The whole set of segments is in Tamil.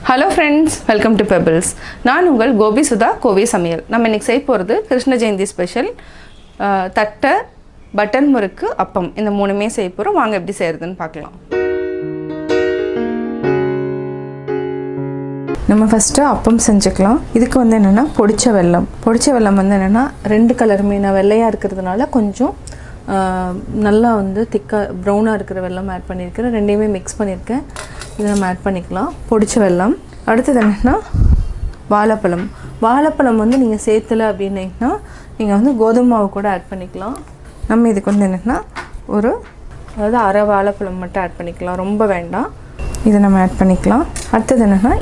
Hello friends, welcome to Pebbles. நான் உங்கள் Gobi Sudha, Kovai Samayal. நம்ம இன்னைக்கு செய்ய போறது Krishna Jayanthi Special தட்டை பட்டன் முறுக்கு அப்பம் இந்த மூணுமே செய்ய போறோம். வாங்க எப்படி செய்யறதுன்னு பார்க்கலாம். நம்ம ஃபர்ஸ்ட் அப்பம் செஞ்சுக்கலாம். இதுக்கு வந்து என்னன்னா பொடிச்ச வெல்லம் வந்து என்னன்னா ரெண்டு கலர் மீனா வெள்ளையா இருக்குறதுனால கொஞ்சம் நல்லா வந்து திக்கா ப்ரௌனா இருக்கிற வெல்லம் ஆட் பண்ணியிருக்கேன். ரெண்டையுமே மிக்ஸ் பண்ணியிருக்கேன். இதை நம்ம ஆட் பண்ணிக்கலாம். பொடிச்ச வெல்லம். அடுத்தது என்னன்னா வாழைப்பழம் வந்து நீங்கள் சேர்த்தலை அப்படின்னீங்கன்னா நீங்கள் வந்து கோதுமை மாவு கூட ஆட் பண்ணிக்கலாம். நம்ம இதுக்கு வந்து என்னென்னா அதாவது அரை வாழைப்பழம் மட்டும் ஆட் பண்ணிக்கலாம், ரொம்ப வேண்டாம். இதை நம்ம ஆட் பண்ணிக்கலாம். அடுத்தது என்னென்னா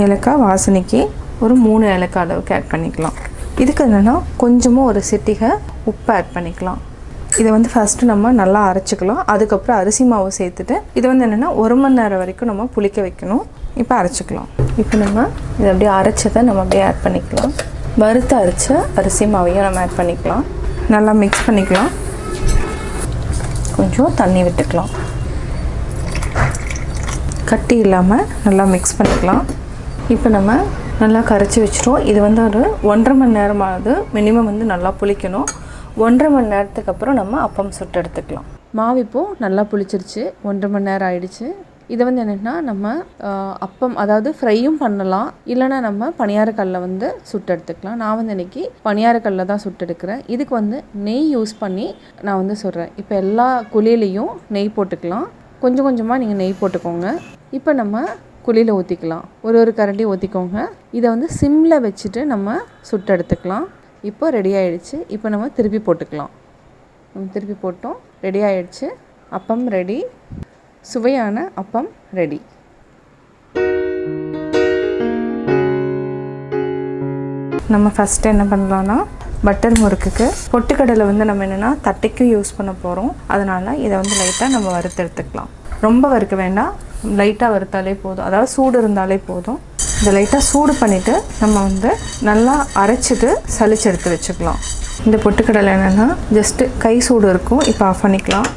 ஏலக்காய் வாசனைக்கு ஒரு 3 ஏலக்காய் அளவுக்கு ஆட் பண்ணிக்கலாம். இதுக்கு என்னென்னா கொஞ்சமாக ஒரு சிட்டிகை உப்பு ஆட் பண்ணிக்கலாம். இதை வந்து ஃபஸ்ட்டு நம்ம நல்லா அரைச்சிக்கலாம். அதுக்கப்புறம் அரிசி மாவு சேர்த்துட்டு இது வந்து என்னென்னா 1 மணி நேரம் வரைக்கும் நம்ம புளிக்க வைக்கணும். இப்போ அரைச்சிக்கலாம். இப்போ நம்ம இதை அப்படியே அரைச்சதை நம்ம அப்படியே ஆட் பண்ணிக்கலாம். வறுத்து அரைச்ச அரிசி மாவையும் நம்ம ஆட் பண்ணிக்கலாம். நல்லா மிக்ஸ் பண்ணிக்கலாம். கொஞ்சம் தண்ணி விட்டுக்கலாம். கட்டி இல்லாமல் நல்லா மிக்ஸ் பண்ணிக்கலாம். இப்போ நம்ம நல்லா கரைச்சி வச்சிட்டோம். இது வந்து ஒரு 1.5 மணி நேரமாவது மினிமம் வந்து நல்லா புளிக்கணும். 1.5 மணி நேரத்துக்கு அப்புறம் நம்ம அப்பம் சுட்டு எடுத்துக்கலாம். மாவு இப்போது நல்லா புளிச்சிருச்சு. 1.5 மணி நேரம் ஆயிடுச்சு. இதை வந்து என்னென்னா நம்ம அப்பம் அதாவது ஃப்ரையும் பண்ணலாம், இல்லைனா நம்ம பணியாரக்கல்லில் வந்து சுட்டு எடுத்துக்கலாம். நான் வந்து இன்றைக்கி பணியாரக்கல்லில் தான் சுட்டு எடுக்கிறேன். இதுக்கு வந்து நெய் யூஸ் பண்ணி நான் வந்து சொல்கிறேன். இப்போ எல்லா குழியிலையும் நெய் போட்டுக்கலாம். கொஞ்சம் கொஞ்சமாக நீங்கள் நெய் போட்டுக்கோங்க. இப்போ நம்ம குழியில் ஊற்றிக்கலாம். ஒரு கரண்டி ஊற்றிக்கோங்க. இதை வந்து சிம்மில் வச்சுட்டு நம்ம சுட்டு எடுத்துக்கலாம். இப்போ ரெடி ஆகிடுச்சு. இப்போ நம்ம திருப்பி போட்டுக்கலாம். நம்ம திருப்பி போட்டோம். ரெடி ஆகிடுச்சு. அப்பம் ரெடி. சுவையான அப்பம் ரெடி. நம்ம ஃபஸ்ட்டு என்ன பண்ணலான்னா பட்டர் முறுக்குக்கு பொட்டுக்கடலை வந்து நம்ம என்னென்னா தட்டைக்கும் யூஸ் பண்ண போகிறோம். அதனால் இதை வந்து லைட்டாக நம்ம வறுத்து எடுத்துக்கலாம். ரொம்ப வறுக்க வேண்டாம், லைட்டாக வறுத்தாலே போதும். அதாவது சூடு இருந்தாலே போதும். இதை லைட்டாக சூடு பண்ணிவிட்டு நம்ம வந்து நல்லா அரைச்சிட்டு சளிச்சு எடுத்து வச்சுக்கலாம். இந்த பொட்டுக்கடலை என்னென்னா ஜஸ்ட்டு கை சூடு இருக்கும். இப்போ ஆஃப் பண்ணிக்கலாம்.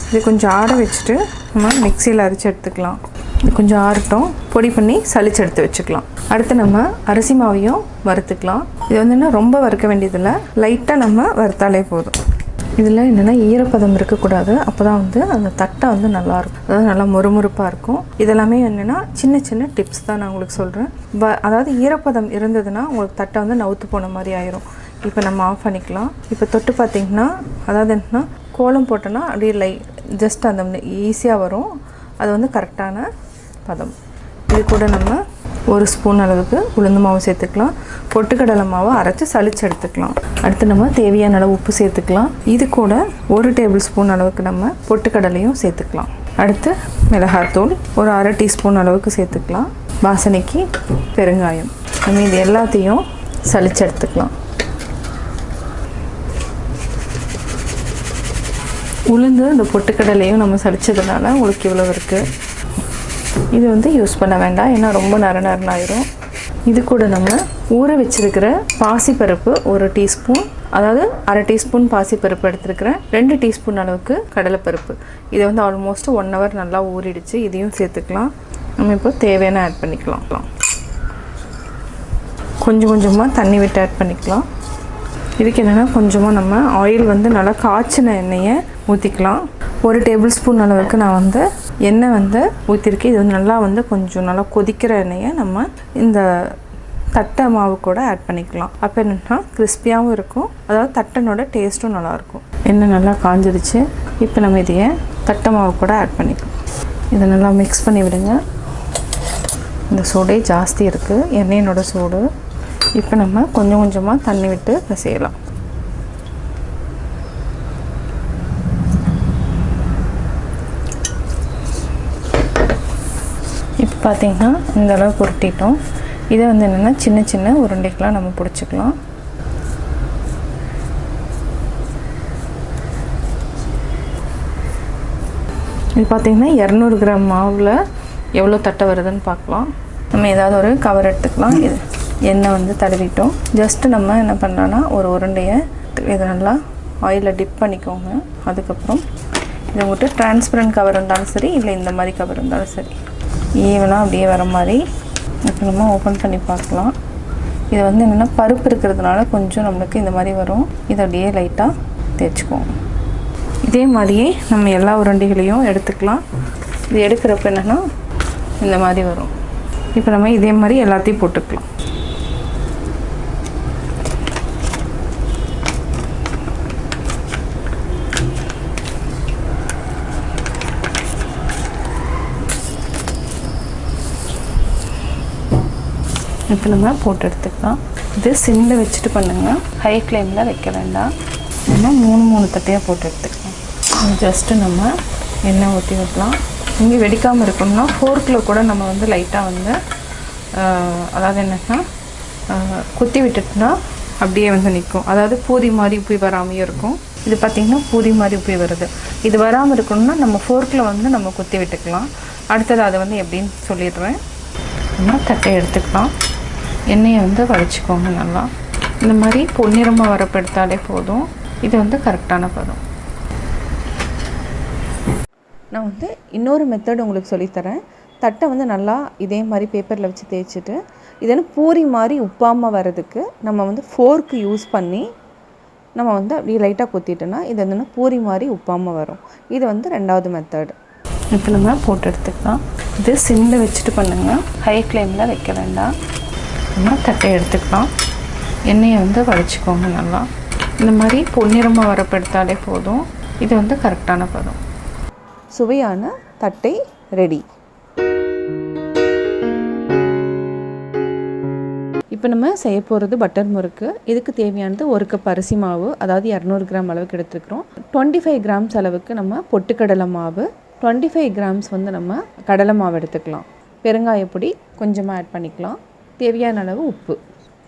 இது கொஞ்சம் ஆற வச்சுட்டு நம்ம மிக்சியில் அரைச்சி எடுத்துக்கலாம். இது கொஞ்சம் ஆறட்டும். பொடி பண்ணி சளிச்சு எடுத்து வச்சுக்கலாம். அடுத்து நம்ம அரிசி மாவையும் வறுத்துக்கலாம். இது வந்து என்ன ரொம்ப வறுக்க வேண்டியதில்லை, லைட்டாக நம்ம வறுத்தாலே போதும். இதில் என்னென்னா ஈரப்பதம் இருக்கக்கூடாது. அப்போ தான் வந்து அந்த தட்டை வந்து நல்லாயிருக்கும், அதாவது நல்லா முறுமுறுப்பாக இருக்கும். இதெல்லாமே என்னென்னா சின்ன சின்ன டிப்ஸ் தான் நான் உங்களுக்கு சொல்கிறேன். அதாவது ஈரப்பதம் இருந்ததுன்னா உங்களுக்கு தட்டை வந்து நவுத்து போன மாதிரி ஆயிரும். இப்போ நம்ம ஆஃப் பண்ணிக்கலாம். இப்போ தொட்டு பார்த்திங்கன்னா அதாவது என்னென்னா கோலம் போட்டோன்னா அப்படியே ஜஸ்ட் அந்த ஈஸியாக வரும். அது வந்து கரெக்டான பதம். இது கூட நம்ம 1 ஸ்பூன் அளவுக்கு உளுந்து மாவு சேர்த்துக்கலாம். பொட்டுக்கடலை மாவை அரைச்சி சளிச்சு எடுத்துக்கலாம். அடுத்து நம்ம தேவையான அளவு உப்பு சேர்த்துக்கலாம். இது கூட 1 டேபிள் ஸ்பூன் அளவுக்கு நம்ம பொட்டுக்கடலையும் சேர்த்துக்கலாம். அடுத்து மிளகாத்தூள் ஒரு 1/2 டீஸ்பூன் அளவுக்கு சேர்த்துக்கலாம். வாசனைக்கு பெருங்காயம். நம்ம இது எல்லாத்தையும் சளிச்சு எடுத்துக்கலாம். உளுந்து இந்த பொட்டுக்கடலையும் நம்ம சளிச்சதுனால உங்களுக்கு இவ்வளோ இருக்குது. இது வந்து யூஸ் பண்ண வேண்டாம், ஏன்னா ரொம்ப நரநரன்னு ஆயிரும். இது கூட நம்ம ஊற வச்சிருக்கிற பாசிப்பருப்பு 1 டீஸ்பூன், அதாவது 1/2 டீஸ்பூன் பாசிப்பருப்பு எடுத்துருக்கிறேன். 2 டீஸ்பூன் அளவுக்கு கடலைப்பருப்பு. இதை வந்து ஆல்மோஸ்ட் 1 ஹவர் நல்லா ஊறிடுச்சு. இதையும் சேர்த்துக்கலாம். நம்ம இப்போ தேவையான ஆட் பண்ணிக்கலாம். கொஞ்சம் கொஞ்சமாக தண்ணி விட்டு ஆட் பண்ணிக்கலாம். இதுக்கு என்னென்னா கொஞ்சமாக நம்ம ஆயில் வந்து நல்லா காய்ச்சின எண்ணெயை ஊற்றிக்கலாம். 1 டேபிள் ஸ்பூன் அளவுக்கு நான் வந்து எண்ணெய் வந்து ஊற்றிருக்கேன். இது வந்து நல்லா வந்து கொஞ்சம் நல்லா கொதிக்கிற எண்ணெயை நம்ம இந்த தட்டை மாவு கூட ஆட் பண்ணிக்கலாம். அப்போ என்னென்னா கிறிஸ்பியாகவும் இருக்கும், அதாவது தட்டனோட டேஸ்ட்டும் நல்லாயிருக்கும். எண்ணெய் நல்லா காஞ்சிடுச்சு. இப்போ நம்ம இதையே தட்டை மாவு கூட ஆட் பண்ணிக்கலாம். இதை நல்லா மிக்ஸ் பண்ணி விடுங்க. இந்த சூடே ஜாஸ்தி இருக்குது, எண்ணெயினோட சூடு. இப்போ நம்ம கொஞ்சம் கொஞ்சமாக தண்ணி விட்டு பிசையலாம். இப்போ பார்த்திங்கன்னா இந்த அளவுக்கு உருட்டிட்டோம். இதை வந்து என்னென்னா சின்ன சின்ன உருண்டைக்கெலாம் நம்ம பிடிச்சிக்கலாம். இது பார்த்திங்கன்னா 200 கிராம் மாவில் எவ்வளோ தட்டை வருதுன்னு பார்க்கலாம். நம்ம ஏதாவது ஒரு கவர் எடுத்துக்கலாம். இது எண்ணெய் வந்து தடவிட்டோம். ஜஸ்ட்டு நம்ம என்ன பண்ணலான்னா ஒரு உருண்டையை இதை நல்லா ஆயிலில் டிப் பண்ணிக்கோங்க. அதுக்கப்புறம் இதை விட்டு டிரான்ஸ்பரண்ட் கவர் இருந்தாலும் சரி, இல்லை இந்த மாதிரி கவர் இருந்தாலும் சரி, ஈவனாக அப்படியே வர மாதிரி இப்போ நம்ம ஓப்பன் பண்ணி பார்க்கலாம். இது வந்து என்னென்னா பருப்பு இருக்கிறதுனால கொஞ்சம் நம்மளுக்கு இந்த மாதிரி வரும். இதை அப்படியே லைட்டாக தேய்ச்சிக்குவோம். இதே மாதிரியே நம்ம எல்லா உருண்டைகளையும் எடுத்துக்கலாம். இது எடுக்கிறப்ப என்னென்னா இந்த மாதிரி வரும். இப்போ நம்ம இதே மாதிரி எல்லாத்தையும் போட்டுக்கலாம். இப்போ நம்ம போட்டு எடுத்துக்கலாம். இது சிம்மில் வச்சுட்டு பண்ணுங்கள், ஹை ஃப்ளேமில் வைக்க வேண்டாம். நம்ம 3 தட்டையாக போட்டு எடுத்துக்கலாம். ஜஸ்ட்டு நம்ம எண்ணெய் ஊற்றி வைக்கலாம். இங்கே வெடிக்காமல் இருக்கணும்னா ஃபோர்க்கில் கூட நம்ம வந்து லைட்டாக வந்து அதாவது என்னென்னா குத்தி விட்டுட்டுனா அப்படியே வந்து நிற்கும். அதாவது பூரி மாதிரி உப்பி வராமையும் இருக்கும். இது பார்த்திங்கன்னா பூரி மாதிரி உப்பி வருது. இது வராமல் இருக்கணும்னா நம்ம ஃபோர்க்கில் வந்து நம்ம குத்தி விட்டுக்கலாம். அடுத்தது அதை வந்து எப்படின்னு சொல்லிடுறேன். நம்ம தட்டை எடுத்துக்கலாம். எண்ணெயை வந்து வடிச்சிக்கோங்க நல்லா. இந்த மாதிரி பொன்னிறமாக வரப்பு எடுத்தாலே போதும். இது வந்து கரெக்டான பதம். நான் வந்து இன்னொரு மெத்தட் உங்களுக்கு சொல்லித்தரேன். தட்டை வந்து நல்லா இதே மாதிரி பேப்பரில் வச்சு தேய்ச்சிட்டு இது பூரி மாதிரி உப்பாமல் வர்றதுக்கு நம்ம வந்து ஃபோர்க்கு யூஸ் பண்ணி நம்ம வந்து அப்படியே லைட்டாக குத்திட்டோன்னா இது வந்து பூரி மாதிரி உப்பாமல் வரும். இது வந்து 2வது மெத்தட். இப்போ நம்ம போட்டு எடுத்துக்கலாம். இது சிம்மில் வச்சுட்டு பண்ணுங்கள், ஹை ஃப்ளேமில் வைக்க வேண்டாம். நம்ம தட்டை எடுத்துக்கலாம். எண்ணெயை வந்து வடிச்சிக்கோங்க நல்லா. இந்த மாதிரி பொன்னிறமாக வரப்பு எடுத்தாலே போதும். இது வந்து கரெக்டான பதம். சுவையான தட்டை ரெடி. இப்போ நம்ம செய்ய போகிறது பட்டர் முறுக்கு. இதுக்கு தேவையானது 1 கப் அரிசி மாவு, அதாவது 200 கிராம் அளவுக்கு எடுத்துக்கிறோம். 25 கிராம்ஸ் அளவுக்கு நம்ம பொட்டுக்கடலை மாவு, 25 கிராம்ஸ் வந்து நம்ம கடலை மாவு எடுத்துக்கலாம். பெருங்காயப்பொடி கொஞ்சமாக ஆட் பண்ணிக்கலாம். தேவையான அளவு உப்பு.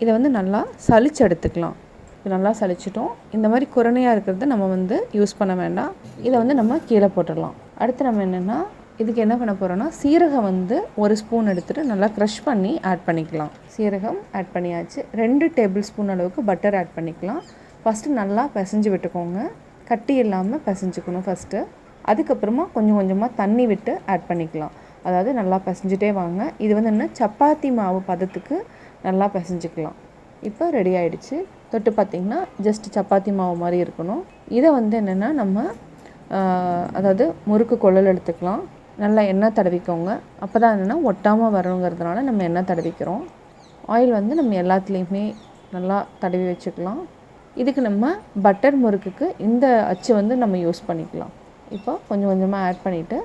இதை வந்து நல்லா சலிச்சு எடுத்துக்கலாம். இது நல்லா சலிச்சிட்டோம். இந்த மாதிரி குரணையாக இருக்கிறத நம்ம வந்து யூஸ் பண்ண வேண்டாம். இதை வந்து நம்ம கீழே போட்டுடலாம். அடுத்து நம்ம என்னென்னா இதுக்கு என்ன பண்ண போகிறோன்னா சீரகம் வந்து 1 ஸ்பூன் எடுத்துகிட்டு நல்லா க்ரஷ் பண்ணி ஆட் பண்ணிக்கலாம். சீரகம் ஆட் பண்ணியாச்சு. 2 டேபிள் ஸ்பூன் அளவுக்கு பட்டர் ஆட் பண்ணிக்கலாம். ஃபஸ்ட்டு நல்லா பிசைஞ்சு விட்டுக்கோங்க. கட்டி இல்லாமல் பிசைஞ்சுக்கணும் ஃபஸ்ட்டு. அதுக்கப்புறமா கொஞ்சம் கொஞ்சமாக தண்ணி விட்டு ஆட் பண்ணிக்கலாம். அதாவது நல்லா பிசைஞ்சிட்டே வாங்க. இது வந்து என்ன சப்பாத்தி மாவு பதத்துக்கு நல்லா பிசைஞ்சிக்கலாம். இப்போ ரெடி ஆகிடுச்சு. தொட்டு பார்த்திங்கன்னா ஜஸ்ட் சப்பாத்தி மாவு மாதிரி இருக்கணும். இதை வந்து என்னென்னா நம்ம அதாவது முறுக்கு கொள்ளல் எடுத்துக்கலாம். நல்லா எண்ணெய் தடவிக்கோங்க. அப்போ தான் என்னென்னா ஒட்டாமல் வரணுங்கிறதுனால நம்ம எண்ணெய் தடவிக்கிறோம். ஆயில் வந்து நம்ம எல்லாத்துலேயுமே நல்லா தடவி வச்சுக்கலாம். இதுக்கு நம்ம பட்டர் முறுக்குக்கு இந்த அச்சு வந்து நம்ம யூஸ் பண்ணிக்கலாம். இப்போ கொஞ்சம் கொஞ்சமாக ஆட் பண்ணிவிட்டு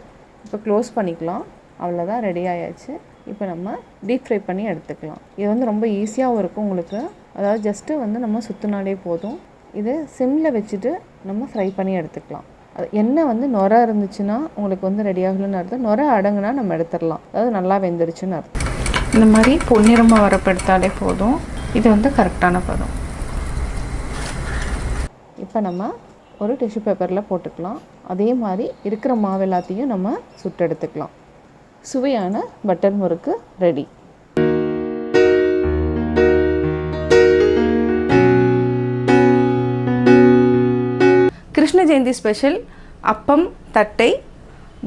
இப்போ க்ளோஸ் பண்ணிக்கலாம். அவ்வளோதான், ரெடி ஆயாச்சு. இப்போ நம்ம டீப் ஃப்ரை பண்ணி எடுத்துக்கலாம். இது வந்து ரொம்ப ஈஸியாகவும் இருக்கும் உங்களுக்கு. அதாவது ஜஸ்ட்டு வந்து நம்ம சுற்றினாலே போதும். இது சிம்மில் வச்சுட்டு நம்ம ஃப்ரை பண்ணி எடுத்துக்கலாம். அது எண்ணெய் வந்து நுரை இருந்துச்சுன்னா உங்களுக்கு வந்து ரெடி ஆகலன்னு அர்த்தம். நுரை அடங்குனா நம்ம எடுத்துடலாம். அதாவது நல்லா வெந்துருச்சுன்னு அர்த்தம். இந்த மாதிரி பொன்னிறமாக வரப்பு எடுத்தாலே போதும். இது வந்து கரெக்டான பதம். இப்போ நம்ம ஒரு டிஷ்யூ பேப்பரில் போட்டுக்கலாம். அதே மாதிரி இருக்கிற மாவு எல்லாத்தையும் நம்ம சுட்டு எடுத்துக்கலாம். சுவையான பட்டர் முறுக்கு ரெடி. கிருஷ்ண ஜெயந்தி ஸ்பெஷல் அப்பம், தட்டை,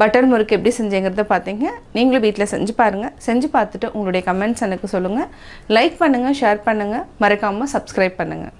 பட்டர் முறுக்கு எப்படி செஞ்சேங்கிறத பார்த்தீங்க. நீங்களும் வீட்டில் செஞ்சு பாருங்கள். செஞ்சு பார்த்துட்டு உங்களுடைய கமெண்ட்ஸ் எனக்கு சொல்லுங்கள். லைக் பண்ணுங்கள், ஷேர் பண்ணுங்கள், மறக்காமல் சப்ஸ்கிரைப் பண்ணுங்கள்.